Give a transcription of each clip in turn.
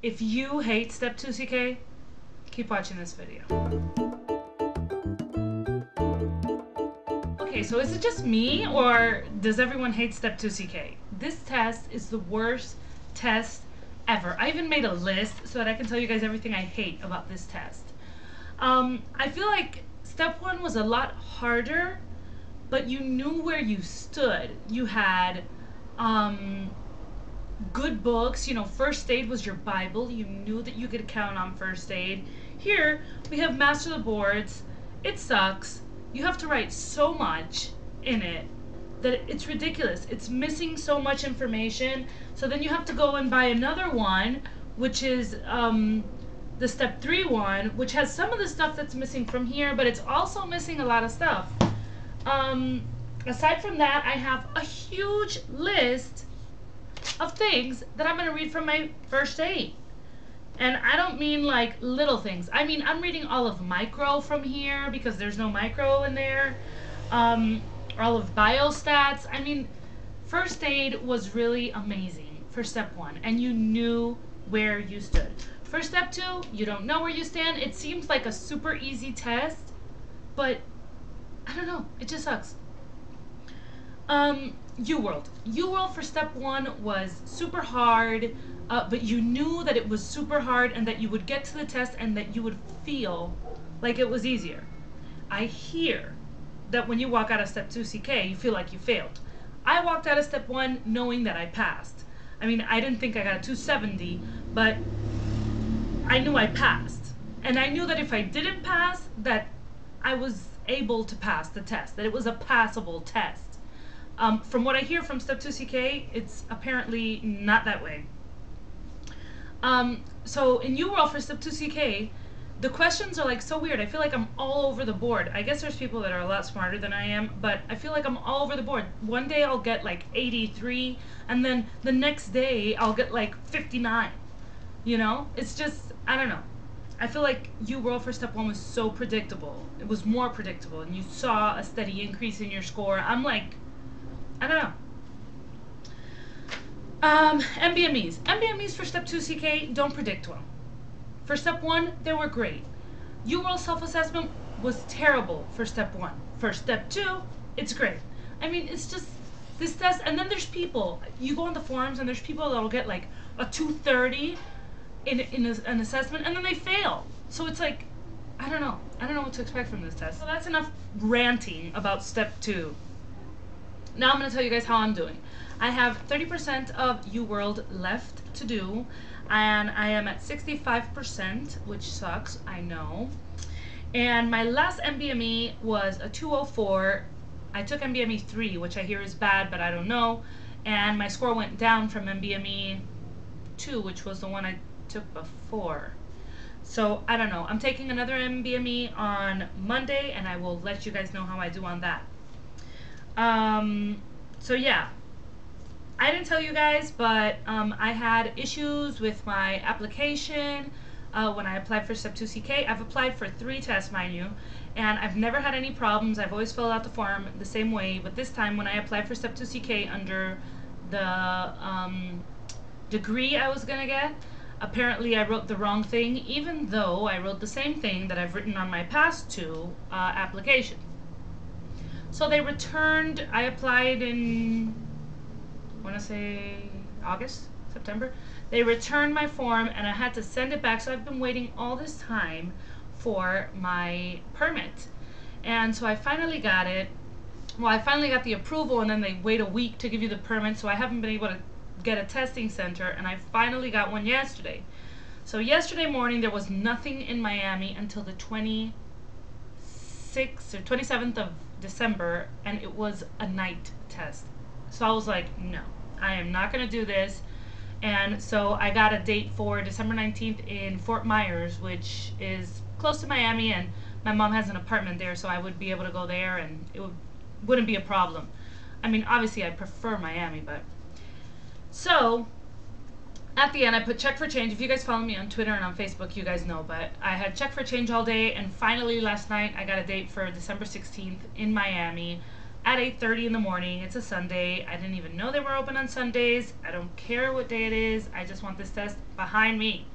If you hate Step 2 CK, keep watching this video. Okay, so is it just me, or does everyone hate Step 2 CK? This test is the worst test ever. I even made a list so that I can tell you guys everything I hate about this test. I feel like Step 1 was a lot harder, but you knew where you stood. You had good books. You know, first aid was your Bible. You knew that you could count on first aid. Here, we have Master the Boards. It sucks. You have to write so much in it that it's ridiculous. It's missing so much information. So then you have to go and buy another one, which is the Step 3 one, which has some of the stuff that's missing from here, but it's also missing a lot of stuff. Aside from that, I have a huge list of things that I'm going to read from my first aid. And I don't mean like little things. I mean, I'm reading all of micro from here because there's no micro in there. All of biostats. I mean, first aid was really amazing for Step 1, and you knew where you stood. For Step 2, you don't know where you stand. It seems like a super easy test, but I don't know. It just sucks. UWorld. UWorld for Step 1 was super hard. But you knew that it was super hard and that you would get to the test and that you would feel like it was easier. I hear that when you walk out of Step 2 CK, you feel like you failed. I walked out of Step 1 knowing that I passed. I mean, I didn't think I got a 270, but I knew I passed. And I knew that if I didn't pass, that I was able to pass the test, that it was a passable test. From what I hear from Step 2 CK, it's apparently not that way. So in UWorld for Step 2 CK, the questions are like so weird. I feel like I'm all over the board. I guess there's people that are a lot smarter than I am, but I feel like I'm all over the board. One day I'll get like 83, and then the next day I'll get like 59. You know? It's just, I don't know. I feel like UWorld for Step 1 was so predictable. It was more predictable, and you saw a steady increase in your score. I'm like, I don't know. MBMEs. MBMEs for Step 2 CK don't predict well. For Step 1, they were great. UWorld self-assessment was terrible for Step 1. For Step 2, it's great. I mean, it's just this test, and then there's people, you go on the forums and there's people that'll get like a 230 in an assessment, and then they fail. So it's like, I don't know what to expect from this test. So that's enough ranting about Step 2. Now I'm going to tell you guys how I'm doing. I have 30% of UWorld left to do, and I am at 65%, which sucks, I know. And my last MBME was a 204. I took MBME 3, which I hear is bad, but I don't know. And my score went down from MBME 2, which was the one I took before. So I don't know. I'm taking another MBME on Monday, and I will let you guys know how I do on that. So yeah, I didn't tell you guys, but I had issues with my application when I applied for Step 2 CK. I've applied for 3 tests, mind you, and I've never had any problems. I've always filled out the form the same way, but this time when I applied for Step 2 CK under the degree I was gonna get, apparently I wrote the wrong thing, even though I wrote the same thing that I've written on my past 2 applications. So they returned, I applied in, I want to say August, September. They returned my form and I had to send it back. So I've been waiting all this time for my permit. And so I finally got it. Well, I finally got the approval, and then they wait a week to give you the permit. So I haven't been able to get a testing center, and I finally got one yesterday. So yesterday morning there was nothing in Miami until the 26th or 27th of December, and it was a night test. So I was like, no, I am not going to do this. And so I got a date for December 19th in Fort Myers, which is close to Miami, and my mom has an apartment there, so I would be able to go there and it wouldn't be a problem. I mean, obviously I prefer Miami, but so at the end I put check for change. If you guys follow me on Twitter and on Facebook, you guys know, but I had check for change all day, and finally last night I got a date for December 16th in Miami at 8:30 in the morning. It's a Sunday. I didn't even know they were open on Sundays. I don't care what day it is. I just want this test behind me.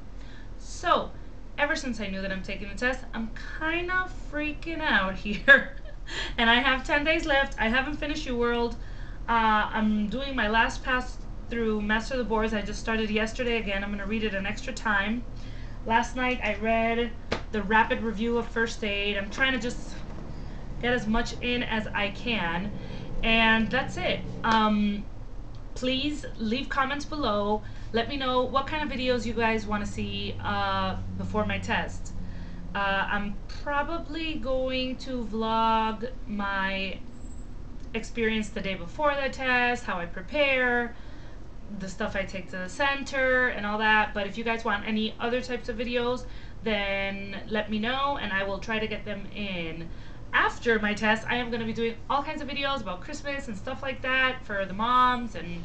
So, ever since I knew that I'm taking the test, I'm kind of freaking out here. And I have 10 days left. I haven't finished UWorld. I'm doing my last pass through Master of the Boards. I just started yesterday again. I'm going to read it an extra time. Last night I read the rapid review of first aid. I'm trying to just get as much in as I can. And that's it. Please leave comments below. Let me know what kind of videos you guys want to see before my test. I'm probably going to vlog my experience the day before the test, how I prepare, the stuff I take to the center, and all that. But if you guys want any other types of videos, then let me know and I will try to get them in. After my test, I am going to be doing all kinds of videos about Christmas and stuff like that for the moms and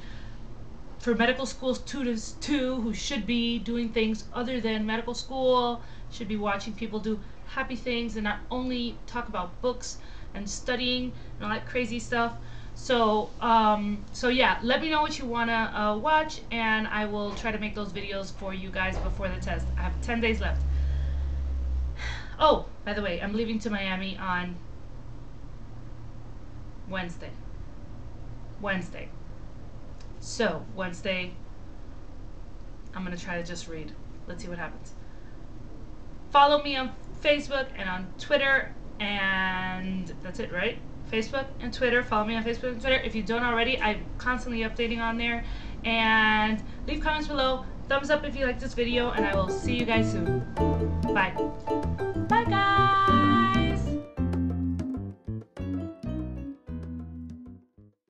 for medical school students too, who should be doing things other than medical school, should be watching people do happy things and not only talk about books and studying and all that crazy stuff. So yeah, let me know what you want to watch, and I will try to make those videos for you guys before the test. I have 10 days left. Oh, by the way, I'm leaving to Miami on Wednesday. So, Wednesday, I'm going to try to just read. Let's see what happens. Follow me on Facebook and on Twitter, and that's it, right? Facebook and Twitter. Follow me on Facebook and Twitter. If you don't already, I'm constantly updating on there. And leave comments below. Thumbs up if you like this video, and I will see you guys soon. Bye. Bye, guys.